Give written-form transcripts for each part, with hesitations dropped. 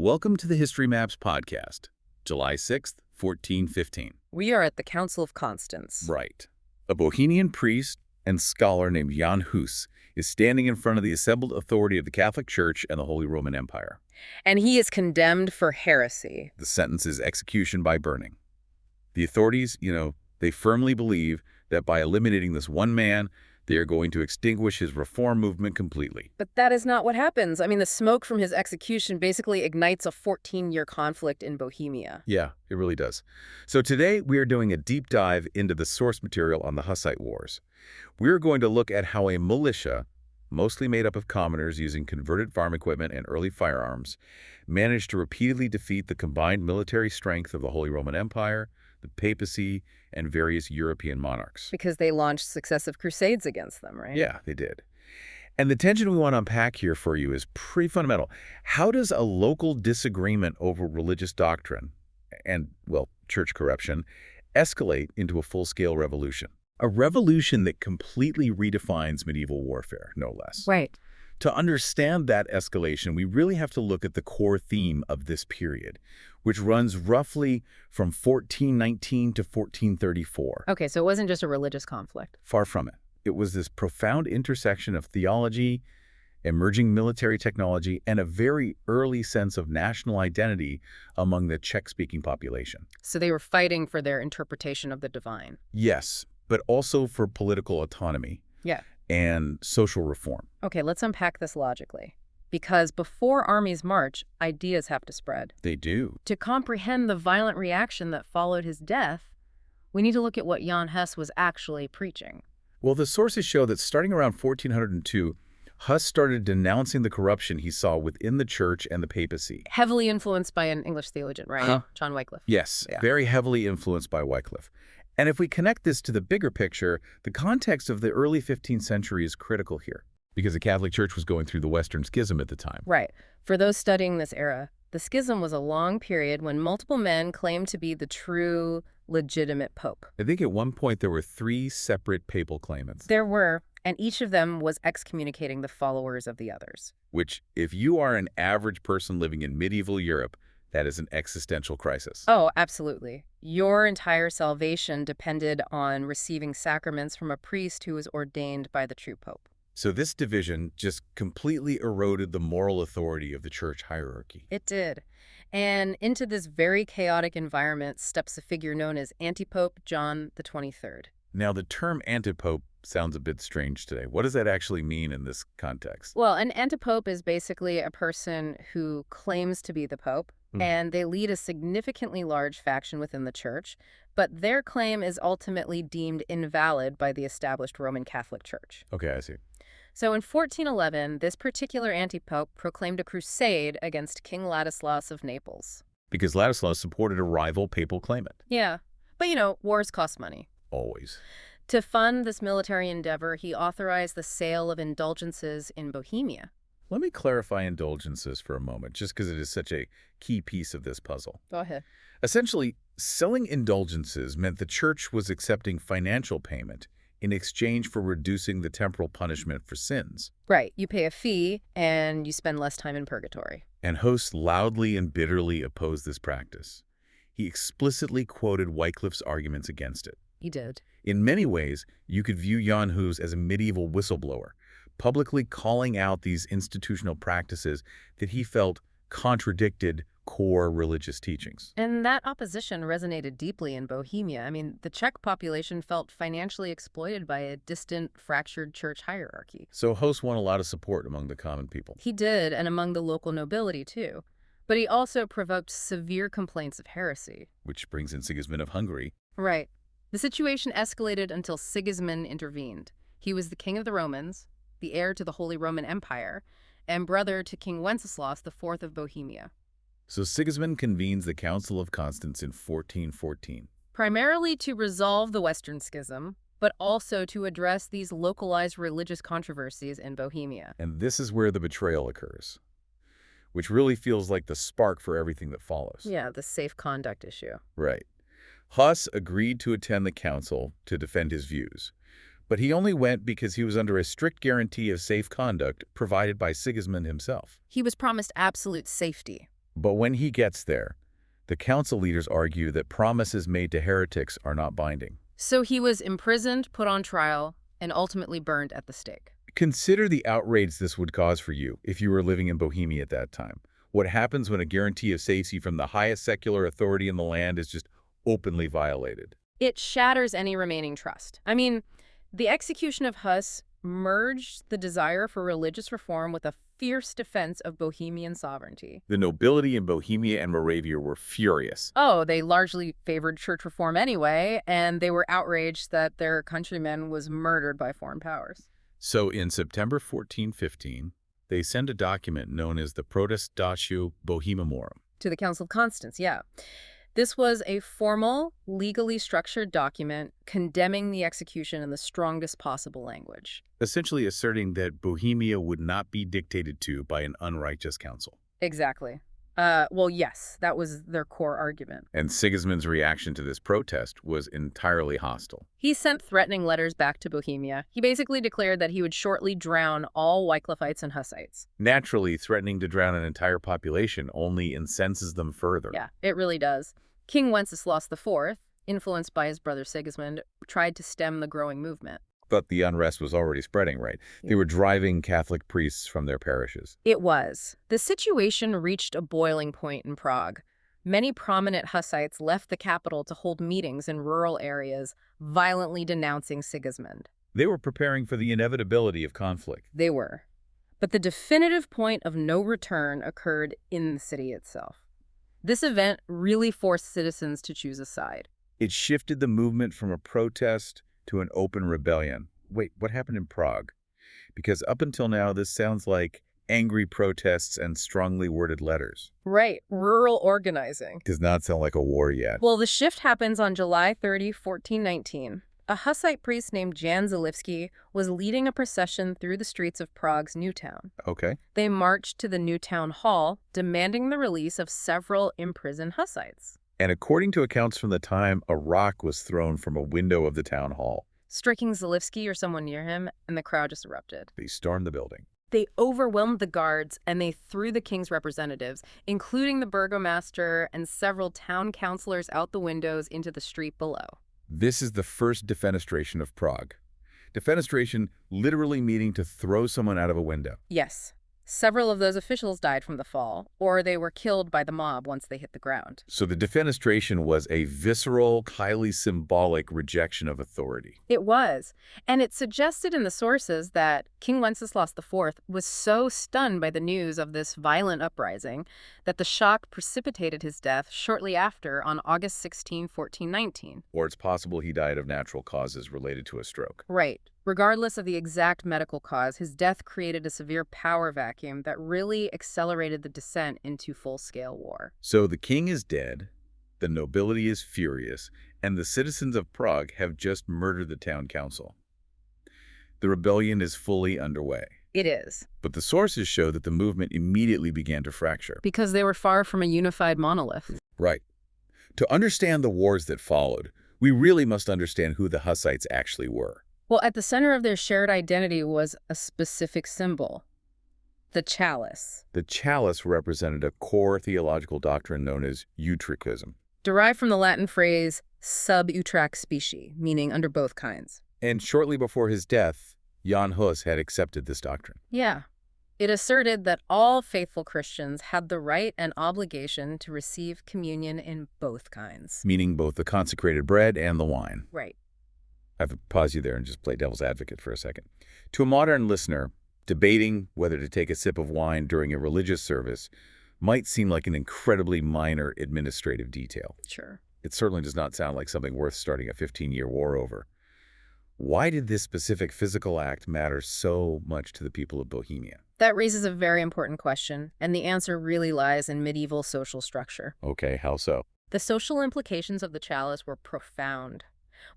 Welcome to the History Maps podcast, July 6th, 1415. We are at the Council of Constance. Right. A Bohemian priest and scholar named Jan Hus is standing in front of the assembled authority of the Catholic Church and the Holy Roman Empire. And he is condemned for heresy. The sentence is execution by burning. The authorities, they firmly believe that by eliminating this one man, they are going to extinguish his reform movement completely. But that is not what happens. I mean, the smoke from his execution basically ignites a 14-year conflict in Bohemia. Yeah, it really does. So today we are doing a deep dive into the source material on the Hussite Wars. We're going to look at how a militia, mostly made up of commoners using converted farm equipment and early firearms, managed to repeatedly defeat the combined military strength of the Holy Roman Empire, the papacy, and various European monarchs. Because they launched successive crusades against them, right? Yeah, they did. And the tension we want to unpack here for you is pretty fundamental. How does a local disagreement over religious doctrine and, well, church corruption escalate into a full-scale revolution? A revolution that completely redefines medieval warfare, no less. Right. To understand that escalation, we really have to look at the core theme of this period, which runs roughly from 1419 to 1434. Okay, so it wasn't just a religious conflict. Far from it. It was this profound intersection of theology, emerging military technology, and a very early sense of national identity among the Czech-speaking population. So they were fighting for their interpretation of the divine. Yes, but also for political autonomy. Yeah. And social reform. Okay, let's unpack this logically. Because before armies march, ideas have to spread. They do. To comprehend the violent reaction that followed his death, we need to look at what Jan Hus was actually preaching. Well, the sources show that starting around 1402, Hus started denouncing the corruption he saw within the church and the papacy. Heavily influenced by an English theologian, right? John Wycliffe. Yes, Yeah. Very heavily influenced by Wycliffe. And if we connect this to the bigger picture, the context of the early 15th century is critical here, because the Catholic Church was going through the Western Schism at the time. Right. For those studying this era, the schism was a long period when multiple men claimed to be the true, legitimate pope. I think at one point there were 3 separate papal claimants. There were, and each of them was excommunicating the followers of the others. Which, if you are an average person living in medieval Europe, that is an existential crisis. Oh, absolutely. Your entire salvation depended on receiving sacraments from a priest who was ordained by the true pope. So this division just completely eroded the moral authority of the church hierarchy. It did. And into this very chaotic environment steps a figure known as Antipope John the 23rd. Now, the term antipope sounds a bit strange today. What does that actually mean in this context? Well, an antipope is basically a person who claims to be the pope, and they lead a significantly large faction within the church, but their claim is ultimately deemed invalid by the established Roman Catholic Church. Okay, I see. So in 1411, this particular antipope proclaimed a crusade against King Ladislaus of Naples. Because Ladislaus supported a rival papal claimant. Yeah, but wars cost money. Always. To fund this military endeavor, he authorized the sale of indulgences in Bohemia. Let me clarify indulgences for a moment, just because it is such a key piece of this puzzle. Go ahead. Essentially, selling indulgences meant the church was accepting financial payment in exchange for reducing the temporal punishment for sins. Right. You pay a fee, and you spend less time in purgatory. And Hus loudly and bitterly opposed this practice. He explicitly quoted Wycliffe's arguments against it. He did. In many ways, you could view Jan Hus as a medieval whistleblower, publicly calling out these institutional practices that he felt contradicted core religious teachings. And that opposition resonated deeply in Bohemia. I mean, the Czech population felt financially exploited by a distant, fractured church hierarchy. So Hus won a lot of support among the common people. He did, and among the local nobility, too. But he also provoked severe complaints of heresy. Which brings in Sigismund of Hungary. Right. The situation escalated until Sigismund intervened. He was the king of the Romans, the heir to the Holy Roman Empire, and brother to King Wenceslaus IV of Bohemia. So Sigismund convenes the Council of Constance in 1414. Primarily to resolve the Western Schism, but also to address these localized religious controversies in Bohemia. And this is where the betrayal occurs, which really feels like the spark for everything that follows. Yeah, the safe conduct issue. Right. Hus agreed to attend the council to defend his views, but he only went because he was under a strict guarantee of safe conduct provided by Sigismund himself. He was promised absolute safety. But when he gets there, the council leaders argue that promises made to heretics are not binding. So he was imprisoned, put on trial, and ultimately burned at the stake. Consider the outrage this would cause for you if you were living in Bohemia at that time. What happens when a guarantee of safety from the highest secular authority in the land is just openly violated? It shatters any remaining trust. I mean, the execution of Huss merged the desire for religious reform with a fierce defense of Bohemian sovereignty. The nobility in Bohemia and Moravia were furious. Oh, they largely favored church reform anyway, and they were outraged that their countryman was murdered by foreign powers. So in September 1415, they send a document known as the Protestatio Bohemiorum. To the Council of Constance, yeah. This was a formal, legally structured document condemning the execution in the strongest possible language. Essentially asserting that Bohemia would not be dictated to by an unrighteous council. Exactly. Well, yes, that was their core argument. And Sigismund's reaction to this protest was entirely hostile. He sent threatening letters back to Bohemia. He basically declared that he would shortly drown all Wycliffites and Hussites. Naturally, threatening to drown an entire population only incenses them further. Yeah, it really does. King Wenceslas IV, influenced by his brother Sigismund, tried to stem the growing movement. But the unrest was already spreading, right? They were driving Catholic priests from their parishes. It was. The situation reached a boiling point in Prague. Many prominent Hussites left the capital to hold meetings in rural areas, violently denouncing Sigismund. They were preparing for the inevitability of conflict. They were. But the definitive point of no return occurred in the city itself. This event really forced citizens to choose a side. It shifted the movement from a protest to an open rebellion. Wait, what happened in Prague? Because up until now, this sounds like angry protests and strongly worded letters. Right, rural organizing. Does not sound like a war yet. Well, the shift happens on July 30, 1419. A Hussite priest named Jan Zalewski was leading a procession through the streets of Prague's new town. Okay. They marched to the new town hall, demanding the release of several imprisoned Hussites. And according to accounts from the time, a rock was thrown from a window of the town hall. Striking Zalewski or someone near him, and the crowd just erupted. They stormed the building. They overwhelmed the guards, and they threw the king's representatives, including the burgomaster and several town councilors, out the windows into the street below. This is the first defenestration of Prague. Defenestration literally meaning to throw someone out of a window. Yes. Several of those officials died from the fall, or they were killed by the mob once they hit the ground. So the defenestration was a visceral, highly symbolic rejection of authority. It was. And it suggested in the sources that King Wenceslas IV was so stunned by the news of this violent uprising that the shock precipitated his death shortly after on August 16, 1419. Or it's possible he died of natural causes related to a stroke. Right. Regardless of the exact medical cause, his death created a severe power vacuum that really accelerated the descent into full-scale war. So the king is dead, the nobility is furious, and the citizens of Prague have just murdered the town council. The rebellion is fully underway. It is. But the sources show that the movement immediately began to fracture. Because they were far from a unified monolith. Right. To understand the wars that followed, we really must understand who the Hussites actually were. Well, at the center of their shared identity was a specific symbol, the chalice. The chalice represented a core theological doctrine known as Utricism. Derived from the Latin phrase sub utraque specie, meaning under both kinds. And shortly before his death, Jan Hus had accepted this doctrine. Yeah. It asserted that all faithful Christians had the right and obligation to receive communion in both kinds. Meaning both the consecrated bread and the wine. Right. I have to pause you there and just play devil's advocate for a second. To a modern listener, debating whether to take a sip of wine during a religious service might seem like an incredibly minor administrative detail. Sure. It certainly does not sound like something worth starting a 15-year war over. Why did this specific physical act matter so much to the people of Bohemia? That raises a very important question, and the answer really lies in medieval social structure. Okay, how so? The social implications of the chalice were profound.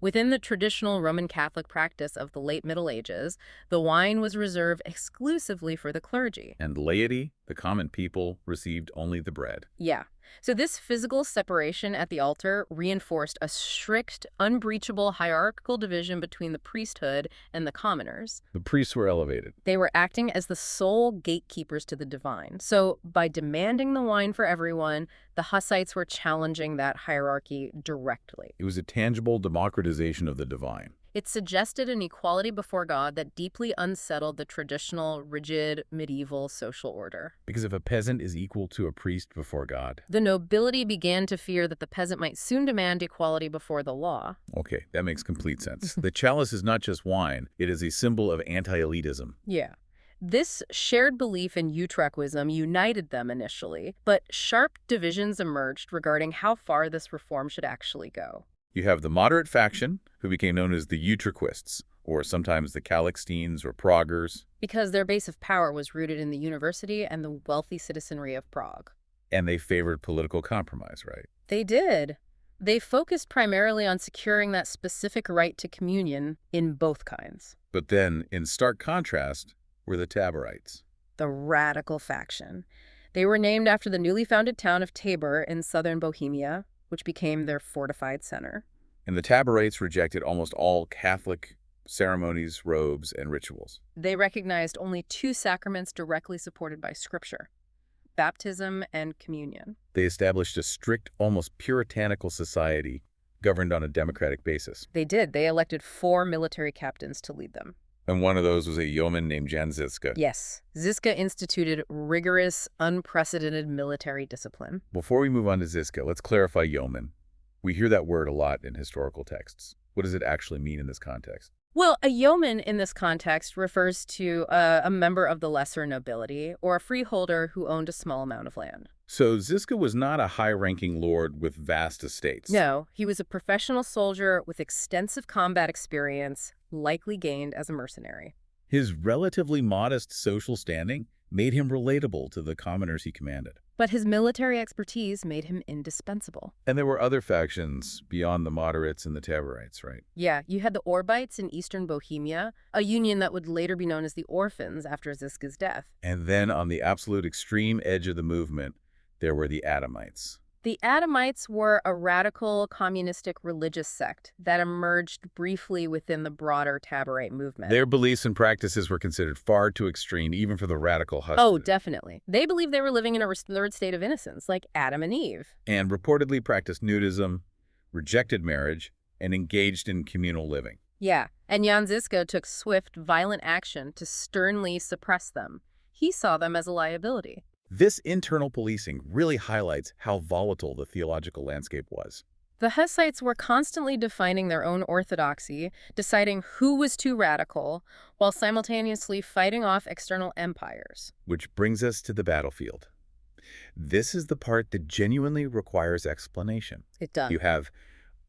Within the traditional Roman Catholic practice of the late Middle Ages, the wine was reserved exclusively for the clergy. And laity, the common people, received only the bread. Yeah. So this physical separation at the altar reinforced a strict, unbreachable hierarchical division between the priesthood and the commoners. The priests were elevated. They were acting as the sole gatekeepers to the divine. So by demanding the wine for everyone, the Hussites were challenging that hierarchy directly. It was a tangible democratization of the divine. It suggested an equality before God that deeply unsettled the traditional, rigid, medieval social order. Because if a peasant is equal to a priest before God. The nobility began to fear that the peasant might soon demand equality before the law. Okay, that makes complete sense. The chalice is not just wine, it is a symbol of anti-elitism. Yeah. This shared belief in Utraquism united them initially, but sharp divisions emerged regarding how far this reform should actually go. You have the moderate faction, who became known as the Utraquists, or sometimes the Calixtines or Praguers. Because their base of power was rooted in the university and the wealthy citizenry of Prague. And they favored political compromise, right? They did. They focused primarily on securing that specific right to communion in both kinds. But then, in stark contrast, were the Taborites. The radical faction. They were named after the newly founded town of Tabor in southern Bohemia, which became their fortified center. And the Taborites rejected almost all Catholic ceremonies, robes, and rituals. They recognized only two sacraments directly supported by Scripture: baptism and communion. They established a strict, almost puritanical society governed on a democratic basis. They did. They elected 4 military captains to lead them. And one of those was a yeoman named Jan Žižka. Yes, Žižka instituted rigorous, unprecedented military discipline. Before we move on to Žižka, let's clarify yeoman. We hear that word a lot in historical texts. What does it actually mean in this context? Well, a yeoman in this context refers to a member of the lesser nobility or a freeholder who owned a small amount of land. So Žižka was not a high-ranking lord with vast estates. No, he was a professional soldier with extensive combat experience, likely gained as a mercenary. His relatively modest social standing made him relatable to the commoners he commanded. But his military expertise made him indispensable. And there were other factions beyond the moderates and the Taborites, right? Yeah, you had the Orbites in eastern Bohemia, a union that would later be known as the Orphans after Žižka's death. And then on the absolute extreme edge of the movement, there were the Adamites. The Adamites were a radical communistic religious sect that emerged briefly within the broader Taborite movement. Their beliefs and practices were considered far too extreme, even for the radical Hussites. Oh, definitely. They believed they were living in a restored state of innocence, like Adam and Eve. And reportedly practiced nudism, rejected marriage, and engaged in communal living. Yeah, and Jan Žižka took swift, violent action to sternly suppress them. He saw them as a liability. This internal policing really highlights how volatile the theological landscape was. The Hussites were constantly defining their own orthodoxy, deciding who was too radical, while simultaneously fighting off external empires. Which brings us to the battlefield. This is the part that genuinely requires explanation. It does. You have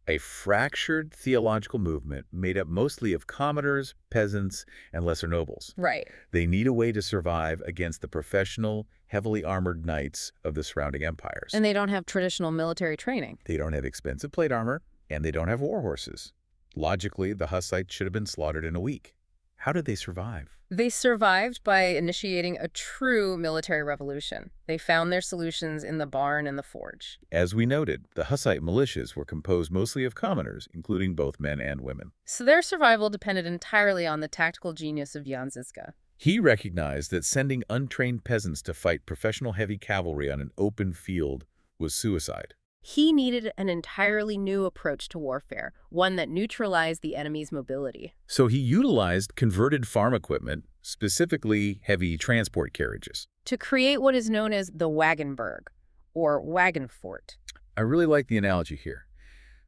a fractured theological movement made up mostly of commoners, peasants, and lesser nobles. Right. They need a way to survive against the professional, heavily armored knights of the surrounding empires. And they don't have traditional military training. They don't have expensive plate armor, and they don't have war horses. Logically, the Hussites should have been slaughtered in a week. How did they survive? They survived by initiating a true military revolution. They found their solutions in the barn and the forge. As we noted, the Hussite militias were composed mostly of commoners, including both men and women. So their survival depended entirely on the tactical genius of Jan Žižka. He recognized that sending untrained peasants to fight professional heavy cavalry on an open field was suicide. He needed an entirely new approach to warfare, one that neutralized the enemy's mobility. So he utilized converted farm equipment, specifically heavy transport carriages, to create what is known as the Wagenburg, or wagon fort. I really like the analogy here.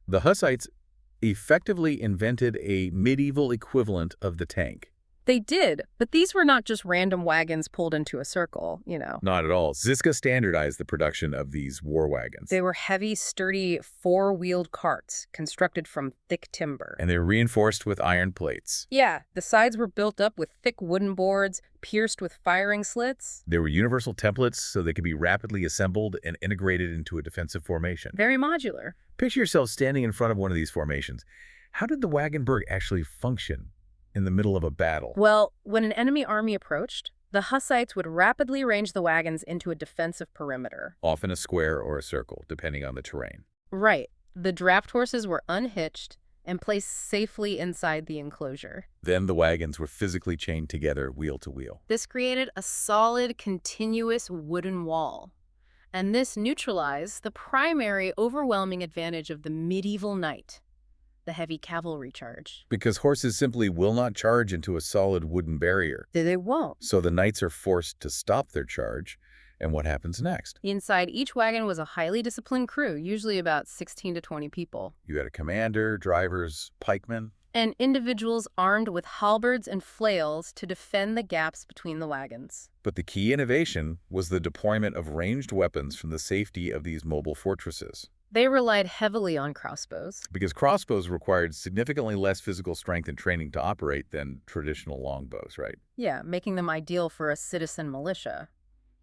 The Hussites effectively invented a medieval equivalent of the tank. They did, but these were not just random wagons pulled into a circle, you know. Not at all. Žižka standardized the production of these war wagons. They were heavy, sturdy, four-wheeled carts constructed from thick timber. And they were reinforced with iron plates. Yeah, the sides were built up with thick wooden boards, pierced with firing slits. There were universal templates so they could be rapidly assembled and integrated into a defensive formation. Very modular. Picture yourself standing in front of one of these formations. How did the Wagenburg actually function in the middle of a battle? Well, when an enemy army approached, The Hussites would rapidly arrange the wagons into a defensive perimeter. often a square or a circle, depending on the terrain. Right. The draft horses were unhitched and placed safely inside the enclosure. Then the wagons were physically chained together, wheel to wheel. This created a solid, continuous wooden wall. And this neutralized the primary overwhelming advantage of the medieval knight, the heavy cavalry charge. Because horses simply will not charge into a solid wooden barrier. They won't. So the knights are forced to stop their charge. And what happens next? Inside each wagon was a highly disciplined crew, usually about 16 to 20 people, You had a commander, drivers, pikemen. and individuals armed with halberds and flails to defend the gaps between the wagons. But the key innovation was the deployment of ranged weapons from the safety of these mobile fortresses. They relied heavily on crossbows. Because crossbows required significantly less physical strength and training to operate than traditional longbows, right? Yeah, making them ideal for a citizen militia.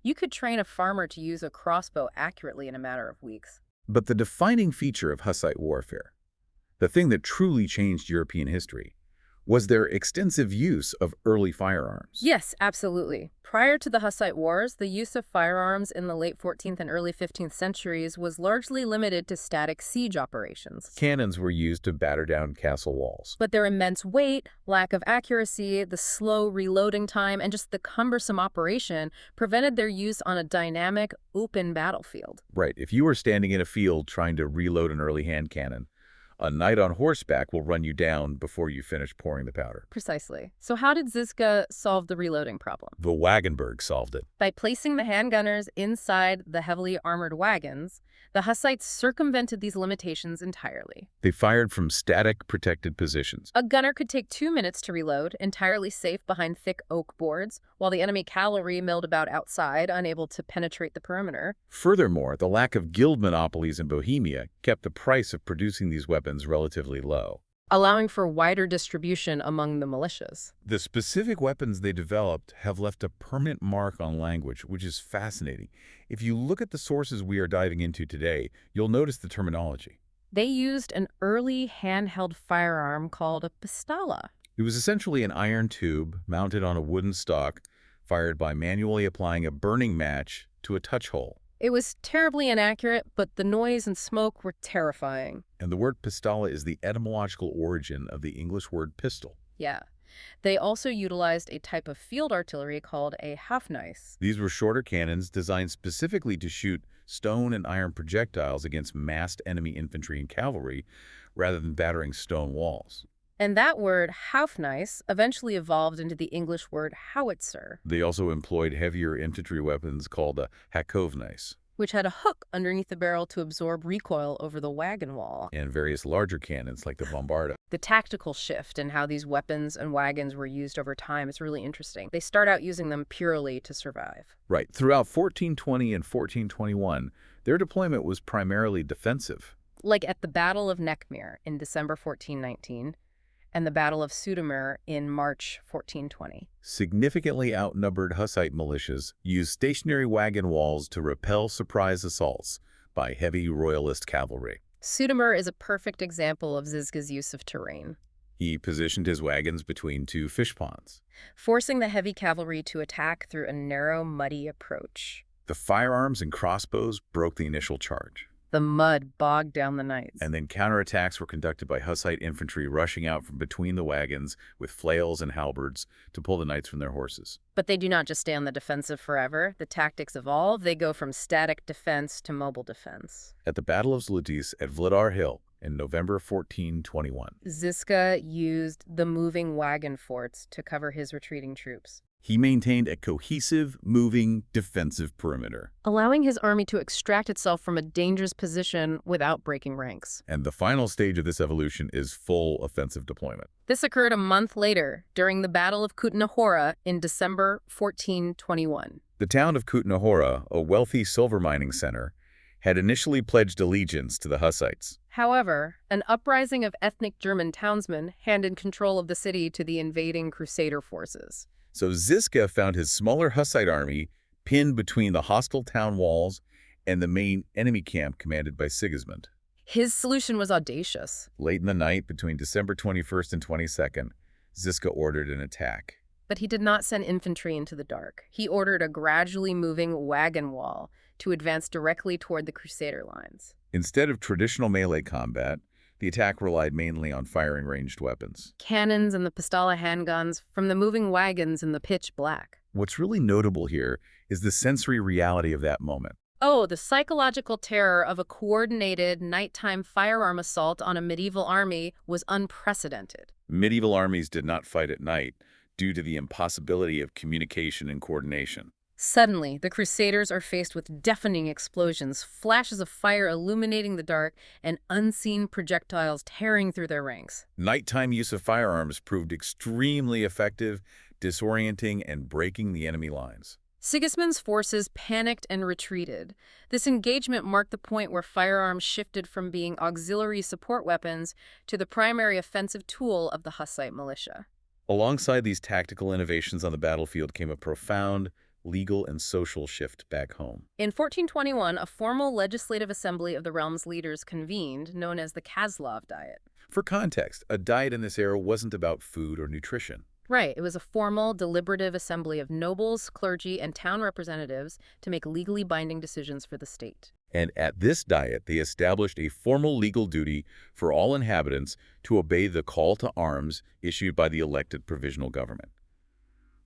You could train a farmer to use a crossbow accurately in a matter of weeks. But the defining feature of Hussite warfare, the thing that truly changed European history, was their extensive use of early firearms. Yes, absolutely. Prior to the Hussite Wars, the use of firearms in the late 14th and early 15th centuries was largely limited to static siege operations. Cannons were used to batter down castle walls. But their immense weight, lack of accuracy, the slow reloading time, and just the cumbersome operation prevented their use on a dynamic, open battlefield. Right, if you were standing in a field trying to reload an early hand cannon, a knight on horseback will run you down before you finish pouring the powder. Precisely. So how did Ziska solve the reloading problem? The Wagenburg solved it. By placing the handgunners inside the heavily armored wagons, the Hussites circumvented these limitations entirely. They fired from static, protected positions. A gunner could take 2 minutes to reload, entirely safe behind thick oak boards, while the enemy cavalry milled about outside, unable to penetrate the perimeter. Furthermore, the lack of guild monopolies in Bohemia kept the price of producing these weapons relatively low, allowing for wider distribution among the militias. The specific weapons they developed have left a permanent mark on language, which is fascinating. If you look at the sources we are diving into today, you'll notice the terminology. They used an early handheld firearm called a pistola. It was essentially an iron tube mounted on a wooden stock, fired by manually applying a burning match to a touch hole. It was terribly inaccurate, but the noise and smoke were terrifying. And the word pistola is the etymological origin of the English word pistol. Yeah. They also utilized a type of field artillery called a Hafneis. These were shorter cannons designed specifically to shoot stone and iron projectiles against massed enemy infantry and cavalry, rather than battering stone walls. And that word, Hafneis, eventually evolved into the English word howitzer. They also employed heavier infantry weapons called a hakovneis, which had a hook underneath the barrel to absorb recoil over the wagon wall. and various larger cannons like the bombarda. The tactical shift in how these weapons and wagons were used over time is really interesting. They start out using them purely to survive. Right. Throughout 1420 and 1421, their deployment was primarily defensive. Like at the Battle of Neckmere in December 1419, and the Battle of Sudemer in March 1420. Significantly outnumbered Hussite militias used stationary wagon walls to repel surprise assaults by heavy royalist cavalry. Sudemer is a perfect example of Ziska's use of terrain, He positioned his wagons between two fish ponds. forcing the heavy cavalry to attack through a narrow, muddy approach. The firearms and crossbows broke the initial charge, The mud bogged down the knights. and then counterattacks were conducted by Hussite infantry rushing out from between the wagons with flails and halberds to pull the knights from their horses. But they do not just stay on the defensive forever. The tactics evolve. They go from static defense to mobile defense. At the Battle of Zlatice at Vladar Hill in November 1421, Ziska used the moving wagon forts to cover his retreating troops, he maintained a cohesive, moving, defensive perimeter. allowing his army to extract itself from a dangerous position without breaking ranks. And the final stage of this evolution is full offensive deployment. This occurred a month later, during the Battle of Kutna-Hora in December 1421. The town of Kutna-Hora, a wealthy silver mining center, had initially pledged allegiance to the Hussites. However, an uprising of ethnic German townsmen handed control of the city to the invading Crusader forces. So Ziska found his smaller Hussite army pinned between the hostile town walls and the main enemy camp commanded by Sigismund. His solution was audacious. Late in the night, between December 21st and 22nd, Ziska ordered an attack. But he did not send infantry into the dark. He ordered a gradually moving wagon wall to advance directly toward the Crusader lines. Instead of traditional melee combat, the attack relied mainly on firing ranged weapons. Cannons and the Pistola handguns from the moving wagons in the pitch black. What's really notable here is the sensory reality of that moment. Oh, the psychological terror of a coordinated nighttime firearm assault on a medieval army was unprecedented. Medieval armies did not fight at night due to the impossibility of communication and coordination. Suddenly, the Crusaders are faced with deafening explosions, flashes of fire illuminating the dark, and unseen projectiles tearing through their ranks. Nighttime use of firearms proved extremely effective, disorienting, and breaking the enemy lines. Sigismund's forces panicked and retreated. This engagement marked the point where firearms shifted from being auxiliary support weapons to the primary offensive tool of the Hussite militia. Alongside these tactical innovations on the battlefield came a profound legal and social shift back home. In 1421, a formal legislative assembly of the realm's leaders convened, known as the Kozlov Diet. For context, a diet in this era wasn't about food or nutrition. Right, it was a formal, deliberative assembly of nobles, clergy, and town representatives to make legally binding decisions for the state. And at this diet, they established a formal legal duty for all inhabitants to obey the call to arms issued by the elected provisional government.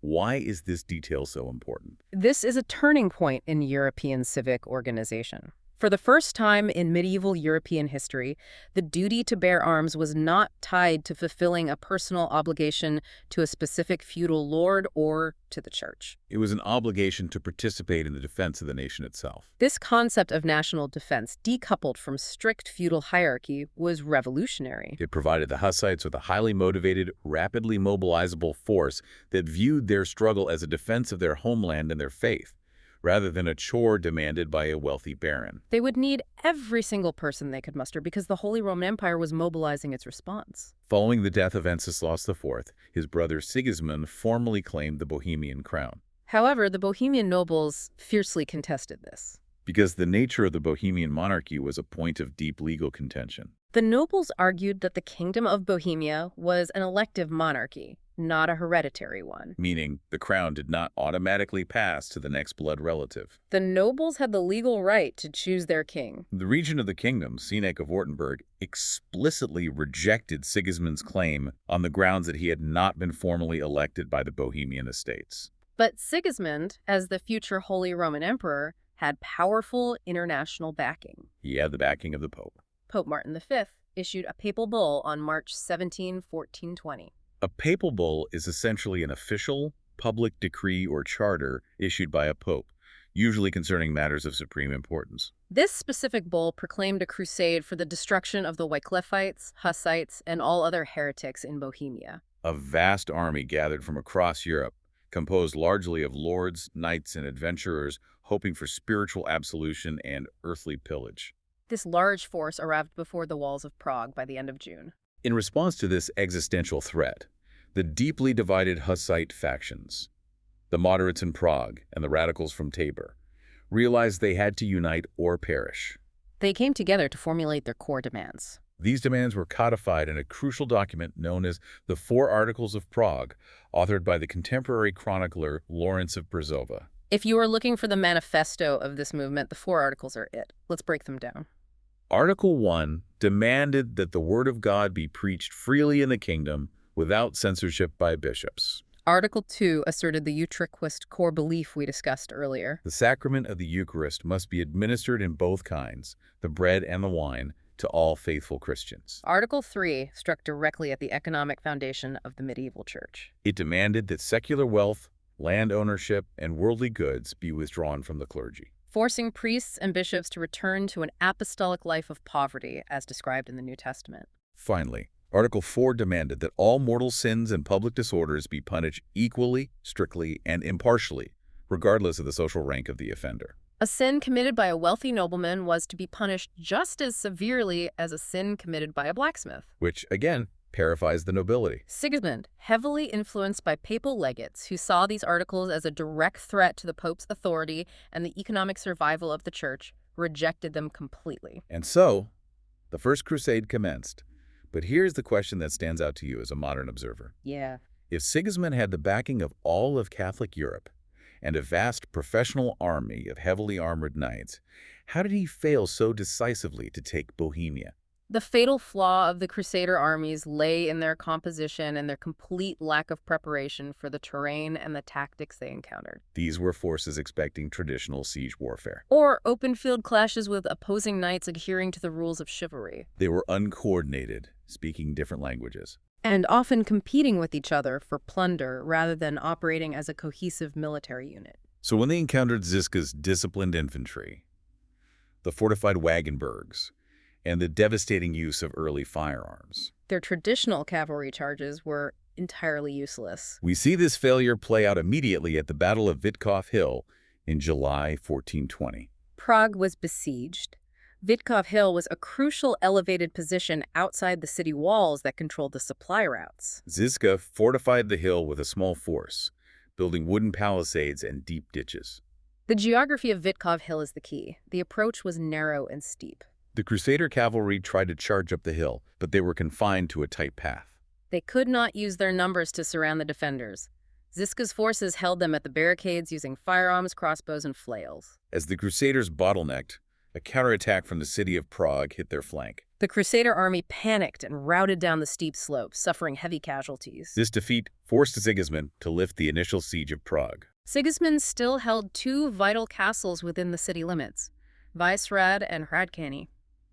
Why is this detail so important? This is a turning point in European civic organization. For the first time in medieval European history, the duty to bear arms was not tied to fulfilling a personal obligation to a specific feudal lord or to the church. It was an obligation to participate in the defense of the nation itself. This concept of national defense, decoupled from strict feudal hierarchy, was revolutionary. It provided the Hussites with a highly motivated, rapidly mobilizable force that viewed their struggle as a defense of their homeland and their faith, rather than a chore demanded by a wealthy baron. They would need every single person they could muster because the Holy Roman Empire was mobilizing its response. Following the death of Wenceslaus IV, his brother Sigismund formally claimed the Bohemian crown. However, the Bohemian nobles fiercely contested this. Because the nature of the Bohemian monarchy was a point of deep legal contention. The nobles argued that the Kingdom of Bohemia was an elective monarchy, not a hereditary one. Meaning the crown did not automatically pass to the next blood relative. The nobles had the legal right to choose their king. The regent of the kingdom, Seneca of Wurtemberg, explicitly rejected Sigismund's claim on the grounds that he had not been formally elected by the Bohemian estates. But Sigismund, as the future Holy Roman Emperor, had powerful international backing. He had the backing of the Pope. Pope Martin V issued a papal bull on March 17, 1420. A papal bull is essentially an official, public decree or charter issued by a pope, usually concerning matters of supreme importance. This specific bull proclaimed a crusade for the destruction of the Wycliffites, Hussites, and all other heretics in Bohemia. A vast army gathered from across Europe, composed largely of lords, knights, and adventurers hoping for spiritual absolution and earthly pillage. This large force arrived before the walls of Prague by the end of June. In response to this existential threat, the deeply divided Hussite factions, the moderates in Prague and the radicals from Tabor, realized they had to unite or perish. They came together to formulate their core demands. These demands were codified in a crucial document known as the Four Articles of Prague, authored by the contemporary chronicler Lawrence of Brzova. If you are looking for the manifesto of this movement, the four articles are it. Let's break them down. Article 1 demanded that the word of God be preached freely in the kingdom without censorship by bishops. Article 2 asserted the Utriquist core belief we discussed earlier. The sacrament of the Eucharist must be administered in both kinds, the bread and the wine, to all faithful Christians. Article 3 struck directly at the economic foundation of the medieval church. It demanded that secular wealth, land ownership, and worldly goods be withdrawn from the clergy, Forcing priests and bishops to return to an apostolic life of poverty, as described in the New Testament. Finally, Article 4 demanded that all mortal sins and public disorders be punished equally, strictly, and impartially, regardless of the social rank of the offender. A sin committed by a wealthy nobleman was to be punished just as severely as a sin committed by a blacksmith. Which, again, purifies the nobility. Sigismund, heavily influenced by papal legates who saw these articles as a direct threat to the Pope's authority and the economic survival of the Church, rejected them completely. And so, the First Crusade commenced. But here's the question that stands out to you as a modern observer. Yeah. If Sigismund had the backing of all of Catholic Europe and a vast professional army of heavily armored knights, how did he fail so decisively to take Bohemia? The fatal flaw of the Crusader armies lay in their composition and their complete lack of preparation for the terrain and the tactics they encountered. These were forces expecting traditional siege warfare. Or open field clashes with opposing knights adhering to the rules of chivalry. They were uncoordinated, speaking different languages. And often competing with each other for plunder rather than operating as a cohesive military unit. So when they encountered Ziska's disciplined infantry, the fortified Wagenburgs, and the devastating use of early firearms, Their traditional cavalry charges were entirely useless. we see this failure play out immediately at the Battle of Witkov Hill in July 1420. Prague was besieged. Witkov Hill was a crucial elevated position outside the city walls that controlled the supply routes. Ziska fortified the hill with a small force, building wooden palisades and deep ditches. The geography of Witkov Hill is the key. The approach was narrow and steep. The Crusader cavalry tried to charge up the hill, but they were confined to a tight path. They could not use their numbers to surround the defenders. Ziska's forces held them at the barricades using firearms, crossbows, and flails. As the Crusaders bottlenecked, a counterattack from the city of Prague hit their flank. The Crusader army panicked and routed down the steep slopes, suffering heavy casualties. This defeat forced Sigismund to lift the initial siege of Prague. Sigismund still held two vital castles within the city limits, Vyšehrad and Hradčany.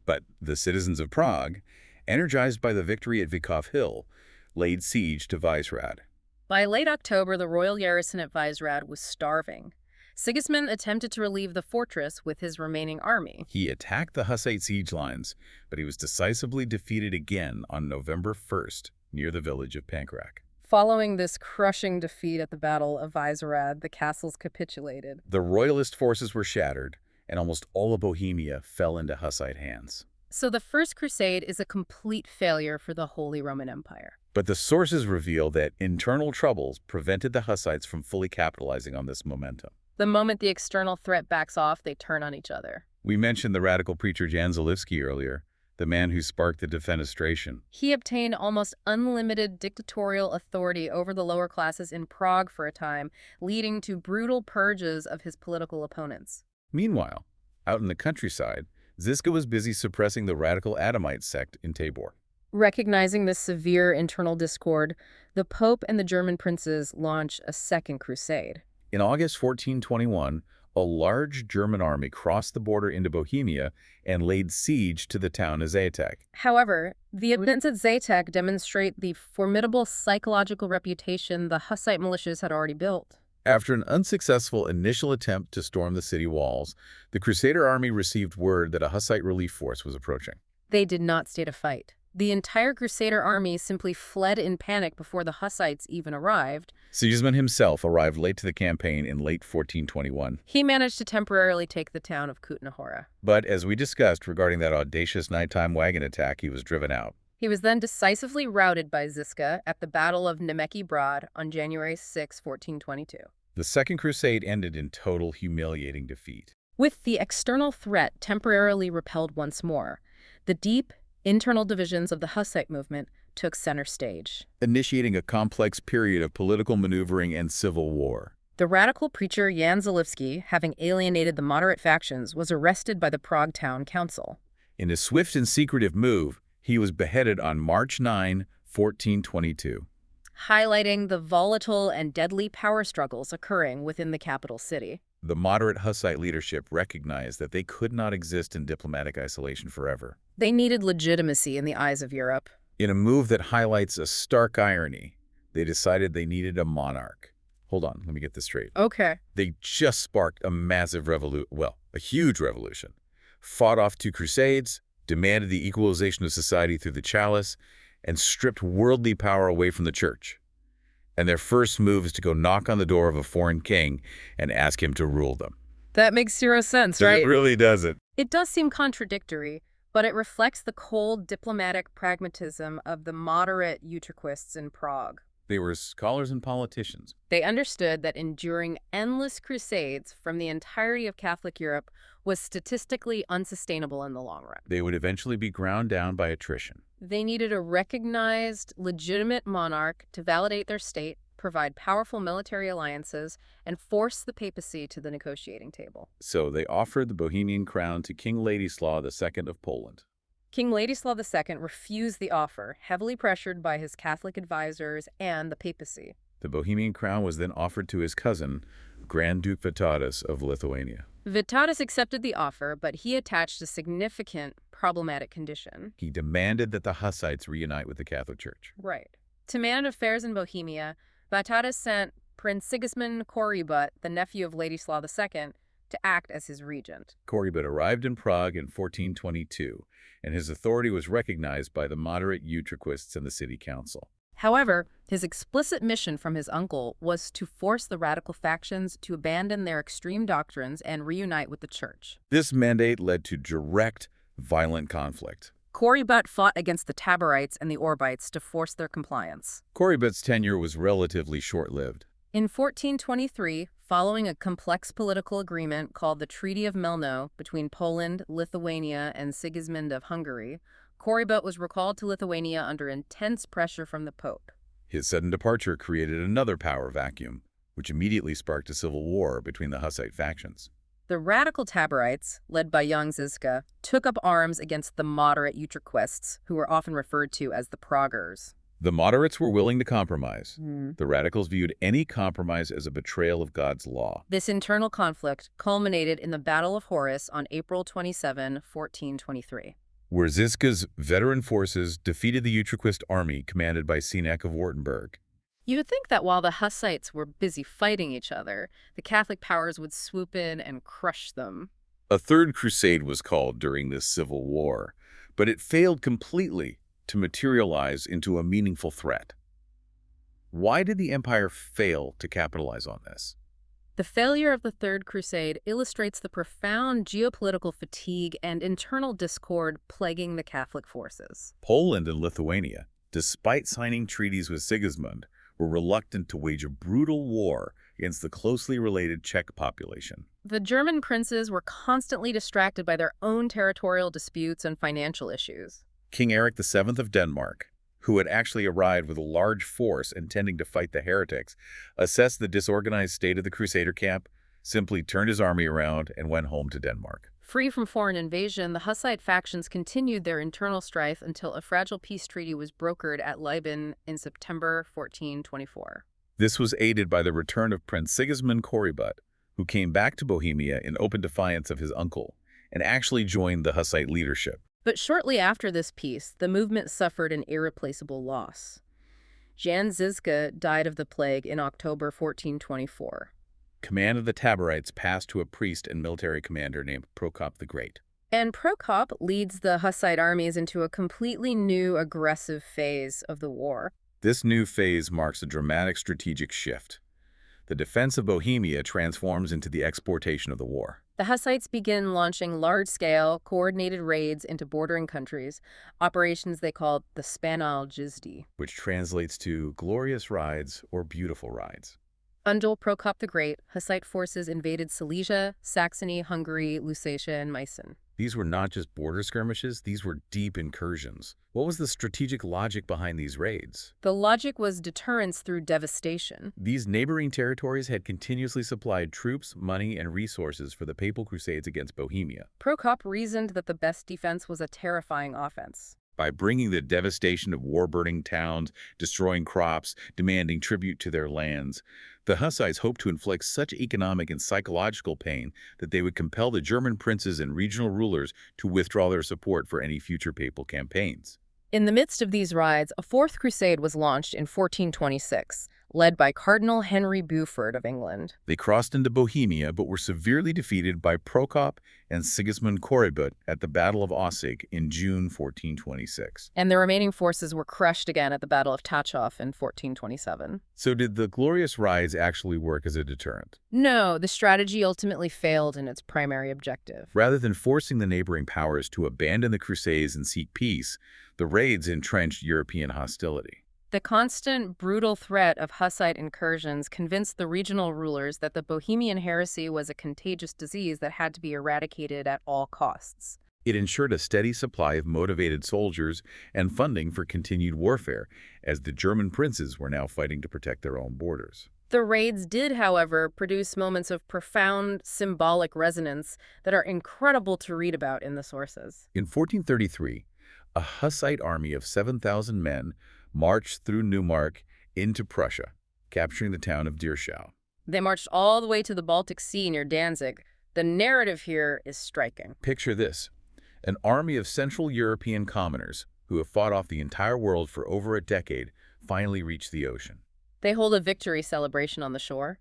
But the citizens of Prague, energized by the victory at Witkov Hill, laid siege to Vyšehrad. By late October, the royal garrison at Vyšehrad was starving. Sigismund attempted to relieve the fortress with his remaining army. He attacked the Hussite siege lines, but he was decisively defeated again on November 1st near the village of Pankrak. Following this crushing defeat at the Battle of Vyšehrad, the castles capitulated. The royalist forces were shattered, and almost all of Bohemia fell into Hussite hands. So the First Crusade is a complete failure for the Holy Roman Empire. But the sources reveal that internal troubles prevented the Hussites from fully capitalizing on this momentum. The moment the external threat backs off, they turn on each other. We mentioned the radical preacher Jan Zalewski earlier, the man who sparked the defenestration. He obtained almost unlimited dictatorial authority over the lower classes in Prague for a time, leading to brutal purges of his political opponents. Meanwhile, out in the countryside, Ziska was busy suppressing the radical Adamite sect in Tabor. Recognizing this severe internal discord, the Pope and the German princes launched a second crusade. In August 1421, a large German army crossed the border into Bohemia and laid siege to the town of Zatek. However, the events at Zatek demonstrate the formidable psychological reputation the Hussite militias had already built. After an unsuccessful initial attempt to storm the city walls, the Crusader army received word that a Hussite relief force was approaching. They did not stay to fight. The entire Crusader army simply fled in panic before the Hussites even arrived. Sigismund himself arrived late to the campaign in late 1421. He managed to temporarily take the town of Kutna-Hora. But as we discussed regarding that audacious nighttime wagon attack, he was driven out. He was then decisively routed by Ziska at the Battle of Nemeki Brod on January 6, 1422. The Second Crusade ended in total humiliating defeat. With the external threat temporarily repelled once more, the deep, internal divisions of the Hussite movement took center stage, initiating a complex period of political maneuvering and civil war. The radical preacher Jan Zalewski, having alienated the moderate factions, was arrested by the Prague Town Council. In a swift and secretive move, he was beheaded on March 9, 1422. Highlighting the volatile and deadly power struggles occurring within the capital city. The moderate Hussite leadership recognized that they could not exist in diplomatic isolation forever. They needed legitimacy in the eyes of Europe. In a move that highlights a stark irony, they decided they needed a monarch. Hold on, let me get this straight. Okay. They just sparked a massive a huge revolution, fought off 2 crusades, demanded the equalization of society through the chalice, and stripped worldly power away from the church. And their first move is to go knock on the door of a foreign king and ask him to rule them. That makes zero sense, right? It really doesn't. It does seem contradictory, but it reflects the cold diplomatic pragmatism of the moderate Utraquists in Prague. They were scholars and politicians. They understood that enduring endless crusades from the entirety of Catholic Europe was statistically unsustainable in the long run. They would eventually be ground down by attrition. They needed a recognized, legitimate monarch to validate their state, provide powerful military alliances, and force the papacy to the negotiating table. So they offered the Bohemian crown to King Ladislaw II of Poland. King Ladislaw II refused the offer, heavily pressured by his Catholic advisors and the papacy. The Bohemian crown was then offered to his cousin, Grand Duke Vytautas of Lithuania. Vytautas accepted the offer, but he attached a significant, problematic condition. He demanded that the Hussites reunite with the Catholic Church. Right. To manage affairs in Bohemia, Vytautas sent Prince Sigismund Korybut, the nephew of Ladislaw II, to act as his regent. Korybut arrived in Prague in 1422, and his authority was recognized by the moderate Utraquists and the city council. However, his explicit mission from his uncle was to force the radical factions to abandon their extreme doctrines and reunite with the church. This mandate led to direct, violent conflict. Korybut fought against the Taborites and the Orbites to force their compliance. Korybut's tenure was relatively short-lived. In 1423, following a complex political agreement called the Treaty of Melno between Poland, Lithuania, and Sigismund of Hungary, Korybut was recalled to Lithuania under intense pressure from the Pope. His sudden departure created another power vacuum, which immediately sparked a civil war between the Hussite factions. The radical Taborites, led by young Zizka, took up arms against the moderate Utraquists, who were often referred to as the Praguers. The moderates were willing to compromise. The radicals viewed any compromise as a betrayal of God's law. This internal conflict culminated in the Battle of Horus on April 27, 1423. Where Zizka's veteran forces defeated the Utraquist army commanded by Sinek of Wartenberg. You would think that while the Hussites were busy fighting each other, the Catholic powers would swoop in and crush them. A third crusade was called during this civil war, but it failed completely to materialize into a meaningful threat. Why did the empire fail to capitalize on this? The failure of the Third Crusade illustrates the profound geopolitical fatigue and internal discord plaguing the Catholic forces. Poland and Lithuania, despite signing treaties with Sigismund, were reluctant to wage a brutal war against the closely related Czech population. The German princes were constantly distracted by their own territorial disputes and financial issues. King Eric VII of Denmark, who had actually arrived with a large force intending to fight the heretics, assessed the disorganized state of the Crusader camp, simply turned his army around, and went home to Denmark. Free from foreign invasion, the Hussite factions continued their internal strife until a fragile peace treaty was brokered at Leiden in September 1424. This was aided by the return of Prince Sigismund Korybut, who came back to Bohemia in open defiance of his uncle, and actually joined the Hussite leadership. But shortly after this peace, the movement suffered an irreplaceable loss. Jan Zizka died of the plague in October 1424. Command of the Taborites passed to a priest and military commander named Prokop the Great. And Prokop leads the Hussite armies into a completely new aggressive phase of the war. This new phase marks a dramatic strategic shift. The defense of Bohemia transforms into the exportation of the war. The Hussites begin launching large-scale, coordinated raids into bordering countries, operations they called the Spanal Jizdi, which translates to glorious rides or beautiful rides. Under Prokop the Great, Hussite forces invaded Silesia, Saxony, Hungary, Lusatia, and Meissen. These were not just border skirmishes, these were deep incursions. What was the strategic logic behind these raids? The logic was deterrence through devastation. These neighboring territories had continuously supplied troops, money, and resources for the papal crusades against Bohemia. Prokop reasoned that the best defense was a terrifying offense. By bringing the devastation of war-burning towns, destroying crops, demanding tribute to their lands, the Hussites hoped to inflict such economic and psychological pain that they would compel the German princes and regional rulers to withdraw their support for any future papal campaigns. In the midst of these raids, a fourth crusade was launched in 1426, led by Cardinal Henry Beaufort of England. They crossed into Bohemia but were severely defeated by Prokop and Sigismund Korybut at the Battle of Aussig in June 1426. And the remaining forces were crushed again at the Battle of Tachov in 1427. So did the glorious raids actually work as a deterrent? No, the strategy ultimately failed in its primary objective. Rather than forcing the neighboring powers to abandon the Crusades and seek peace, the raids entrenched European hostility. The constant, brutal threat of Hussite incursions convinced the regional rulers that the Bohemian heresy was a contagious disease that had to be eradicated at all costs. It ensured a steady supply of motivated soldiers and funding for continued warfare, as the German princes were now fighting to protect their own borders. The raids did, however, produce moments of profound symbolic resonance that are incredible to read about in the sources. In 1433, a Hussite army of 7,000 men marched through Neumark into Prussia, capturing the town of Dierschau. They marched all the way to the Baltic Sea near Danzig. The narrative here is striking. Picture this: an army of Central European commoners who have fought off the entire world for over a decade finally reached the ocean. They hold a victory celebration on the shore.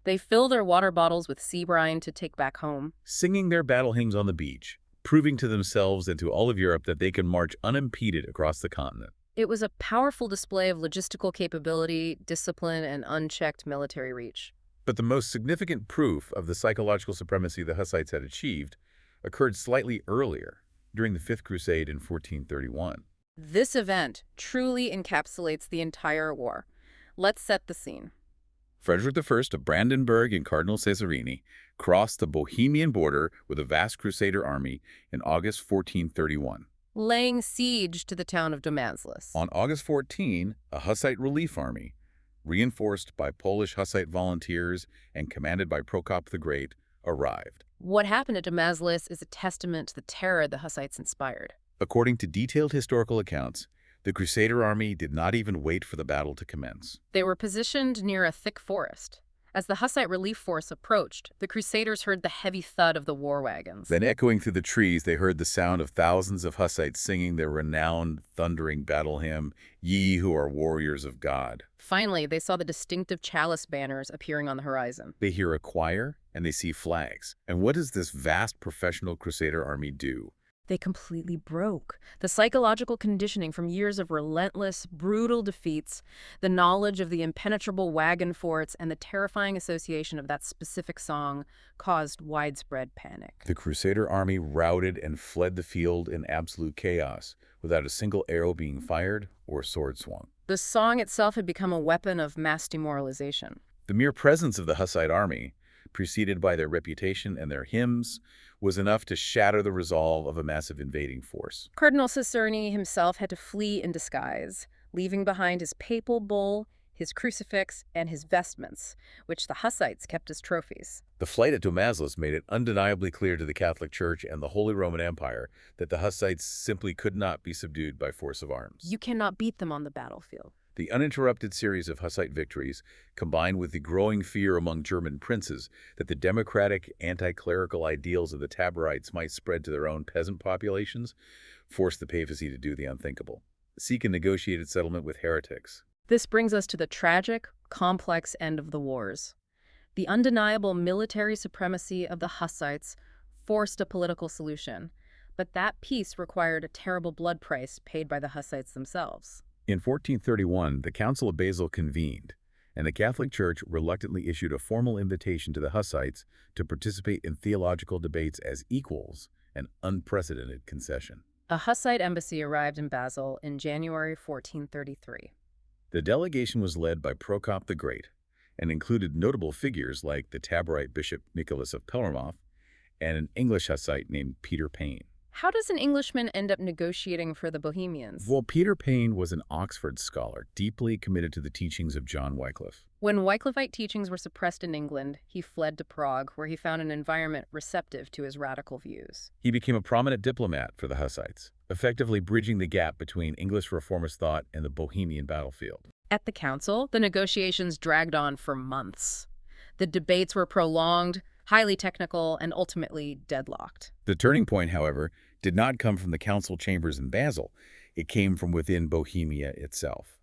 They fill their water bottles with sea brine to take back home, Singing their battle hymns on the beach, proving to themselves and to all of Europe that they can march unimpeded across the continent. It was a powerful display of logistical capability, discipline, and unchecked military reach. But the most significant proof of the psychological supremacy the Hussites had achieved occurred slightly earlier, during the Fifth Crusade in 1431. This event truly encapsulates the entire war. Let's set the scene. Frederick I of Brandenburg and Cardinal Cesarini crossed the Bohemian border with a vast crusader army in August 1431. Laying siege to the town of Damascus. On August 14, a Hussite relief army, reinforced by Polish Hussite volunteers and commanded by Prokop the Great, arrived. What happened at Damascus is a testament to the terror the Hussites inspired. According to detailed historical accounts, the Crusader army did not even wait for the battle to commence. They were positioned near a thick forest. As the Hussite relief force approached, the Crusaders heard the heavy thud of the war wagons. Then echoing through the trees, they heard the sound of thousands of Hussites singing their renowned, thundering battle hymn, "Ye who are warriors of God." Finally, they saw the distinctive chalice banners appearing on the horizon. They hear a choir, and they see flags. And what does this vast professional Crusader army do? They completely broke. The psychological conditioning from years of relentless, brutal defeats, the knowledge of the impenetrable wagon forts, and the terrifying association of that specific song caused widespread panic. The Crusader army routed and fled the field in absolute chaos, without a single arrow being fired or sword swung. The song itself had become a weapon of mass demoralization. The mere presence of the Hussite army, preceded by their reputation and their hymns, was enough to shatter the resolve of a massive invading force. Cardinal Cicerni himself had to flee in disguise, leaving behind his papal bull, his crucifix, and his vestments, which the Hussites kept as trophies. The flight at Damascus made it undeniably clear to the Catholic Church and the Holy Roman Empire that the Hussites simply could not be subdued by force of arms. You cannot beat them on the battlefield. The uninterrupted series of Hussite victories, combined with the growing fear among German princes that the democratic, anti-clerical ideals of the Taborites might spread to their own peasant populations, forced the papacy to do the unthinkable: seek a negotiated settlement with heretics. This brings us to the tragic, complex end of the wars. The undeniable military supremacy of the Hussites forced a political solution, but that peace required a terrible blood price paid by the Hussites themselves. In 1431, the Council of Basel convened, and the Catholic Church reluctantly issued a formal invitation to the Hussites to participate in theological debates as equals, an unprecedented concession. A Hussite embassy arrived in Basel in January 1433. The delegation was led by Prokop the Great and included notable figures like the Taborite Bishop Nicholas of Pelhřimov and an English Hussite named Peter Payne. How does an Englishman end up negotiating for the Bohemians? Well, Peter Payne was an Oxford scholar, deeply committed to the teachings of John Wycliffe. When Wycliffite teachings were suppressed in England, he fled to Prague, where he found an environment receptive to his radical views. He became a prominent diplomat for the Hussites, effectively bridging the gap between English reformist thought and the Bohemian battlefield. At the council, the negotiations dragged on for months. The debates were prolonged, highly technical, and ultimately deadlocked. The turning point, however, did not come from the council chambers in Basel. It came from within Bohemia itself.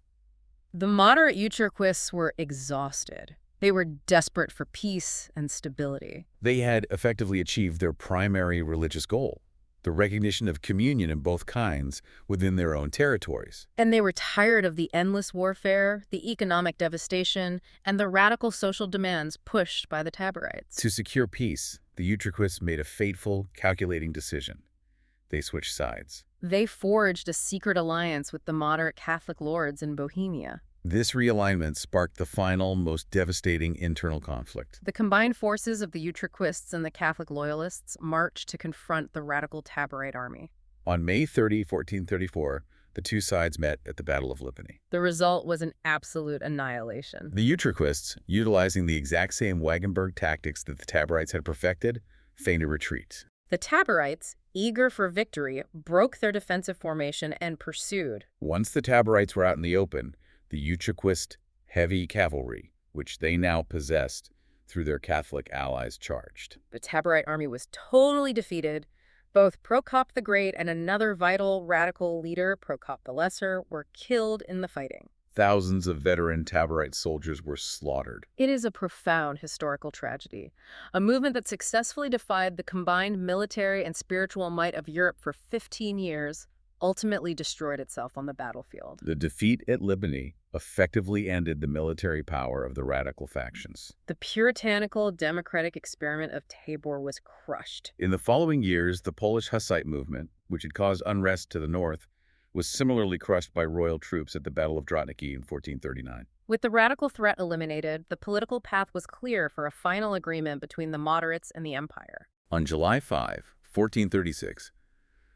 The moderate Utraquists were exhausted. They were desperate for peace and stability. They had effectively achieved their primary religious goal, the recognition of communion in both kinds within their own territories. And they were tired of the endless warfare, the economic devastation, and the radical social demands pushed by the Taborites. To secure peace, the Utraquists made a fateful, calculating decision. they switched sides. They forged a secret alliance with the moderate Catholic lords in Bohemia. This realignment sparked the final, most devastating internal conflict. The combined forces of the Utraquists and the Catholic loyalists marched to confront the radical Taborite army. On May 30, 1434, the two sides met at the Battle of Lipany. The result was an absolute annihilation. The Utraquists, utilizing the exact same Wagenburg tactics that the Taborites had perfected, feigned a retreat. The Taborites, eager for victory, broke their defensive formation and pursued. Once the Taborites were out in the open, the Utraquist heavy cavalry, which they now possessed through their Catholic allies, charged. The Taborite army was totally defeated. Both Prokop the Great and another vital radical leader, Prokop the Lesser, were killed in the fighting. Thousands of veteran Taborite soldiers were slaughtered. It is a profound historical tragedy. A movement that successfully defied the combined military and spiritual might of Europe for 15 years ultimately destroyed itself on the battlefield. The defeat at Lipany effectively ended the military power of the radical factions. The puritanical democratic experiment of Tabor was crushed. In the following years, the Polish Hussite movement, which had caused unrest to the north, was similarly crushed by royal troops at the Battle of Drottniki in 1439. With the radical threat eliminated, the political path was clear for a final agreement between the moderates and the empire. On July 5, 1436,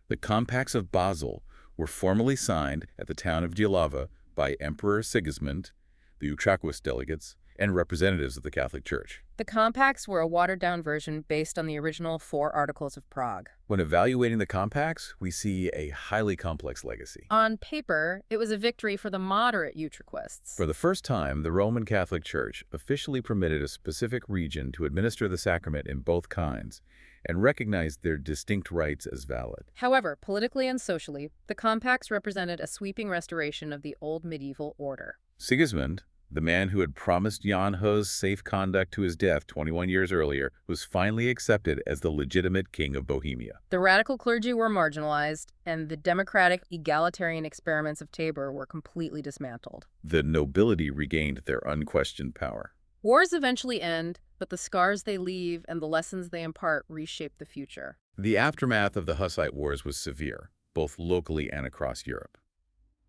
the Compacts of Basel were formally signed at the town of Jihlava by Emperor Sigismund, the Utraquist delegates, and representatives of the Catholic Church. The compacts were a watered-down version based on the original 4 Articles of Prague. When evaluating the compacts, we see a highly complex legacy. On paper, it was a victory for the moderate Utraquists. For the first time, the Roman Catholic Church officially permitted a specific region to administer the sacrament in both kinds and recognized their distinct rights as valid. However, politically and socially, the compacts represented a sweeping restoration of the old medieval order. Sigismund, the man who had promised Jan Hus safe conduct to his death 21 years earlier, was finally accepted as the legitimate king of Bohemia. The radical clergy were marginalized, and the democratic, egalitarian experiments of Tabor were completely dismantled. The nobility regained their unquestioned power. Wars eventually end, but the scars they leave and the lessons they impart reshape the future. The aftermath of the Hussite Wars was severe, both locally and across Europe.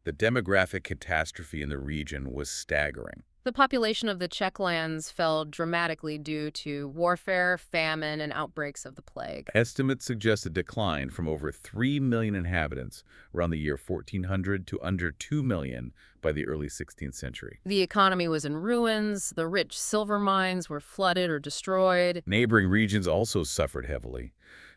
The demographic catastrophe in the region was staggering. The population of the Czech lands fell dramatically due to warfare, famine, and outbreaks of the plague. Estimates suggest a decline from over 3 million inhabitants around the year 1400 to under 2 million by the early 16th century. The economy was in ruins, the rich silver mines were flooded or destroyed. Neighboring regions also suffered heavily.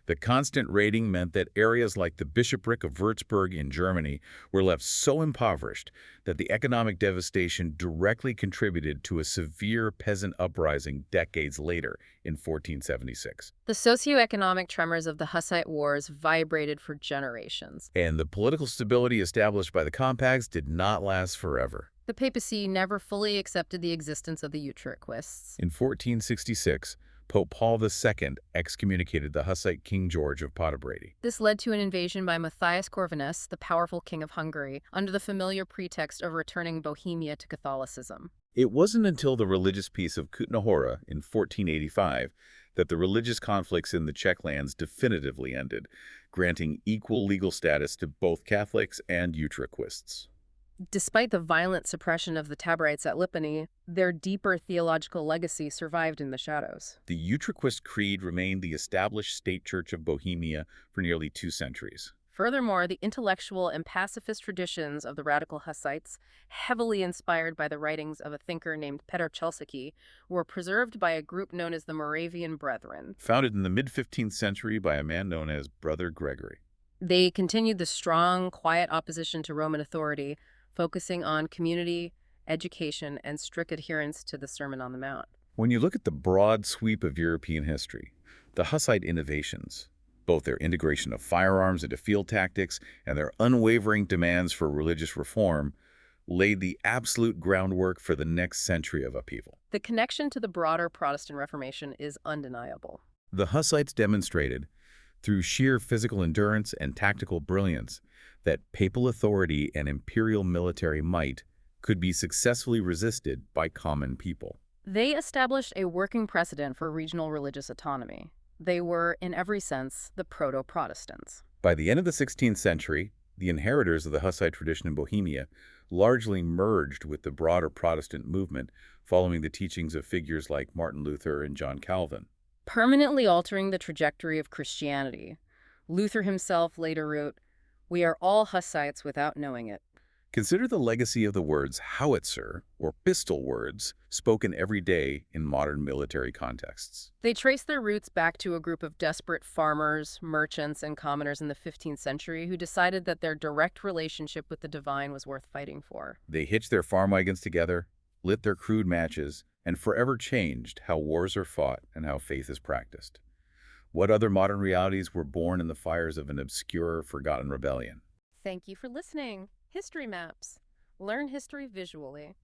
The constant raiding meant that areas like the bishopric of Würzburg in Germany were left so impoverished that the economic devastation directly contributed to a severe peasant uprising decades later in 1476. The socioeconomic tremors of the Hussite Wars vibrated for generations. And the political stability established by the compacts did not last forever. The papacy never fully accepted the existence of the Utraquists. In 1466, Pope Paul II excommunicated the Hussite King George of Podobrady. This led to an invasion by Matthias Corvinus, the powerful king of Hungary, under the familiar pretext of returning Bohemia to Catholicism. It wasn't until the religious peace of Kutná-Hora in 1485 that the religious conflicts in the Czech lands definitively ended, granting equal legal status to both Catholics and Utraquists. Despite the violent suppression of the Taborites at Lipany, their deeper theological legacy survived in the shadows. The Utraquist creed remained the established state church of Bohemia for nearly 2 centuries. Furthermore, the intellectual and pacifist traditions of the radical Hussites, heavily inspired by the writings of a thinker named Petr Chelsicky, were preserved by a group known as the Moravian Brethren. Founded in the mid-15th century by a man known as Brother Gregory. They continued the strong, quiet opposition to Roman authority, focusing on community, education, and strict adherence to the Sermon on the Mount. When you look at the broad sweep of European history, the Hussite innovations, both their integration of firearms into field tactics and their unwavering demands for religious reform, laid the absolute groundwork for the next century of upheaval. The connection to the broader Protestant Reformation is undeniable. The Hussites demonstrated, through sheer physical endurance and tactical brilliance, that papal authority and imperial military might could be successfully resisted by common people. They established a working precedent for regional religious autonomy. They were, in every sense, the proto-Protestants. By the end of the 16th century, the inheritors of the Hussite tradition in Bohemia largely merged with the broader Protestant movement following the teachings of figures like Martin Luther and John Calvin. Permanently altering the trajectory of Christianity. Luther himself later wrote, "We are all Hussites without knowing it." Consider the legacy of the words howitzer or pistol words spoken every day in modern military contexts. They trace their roots back to a group of desperate farmers, merchants, and commoners in the 15th century who decided that their direct relationship with the divine was worth fighting for. They hitched their farm wagons together, lit their crude matches, and forever changed how wars are fought and how faith is practiced. What other modern realities were born in the fires of an obscure, forgotten rebellion? Thank you for listening. History Maps. Learn history visually.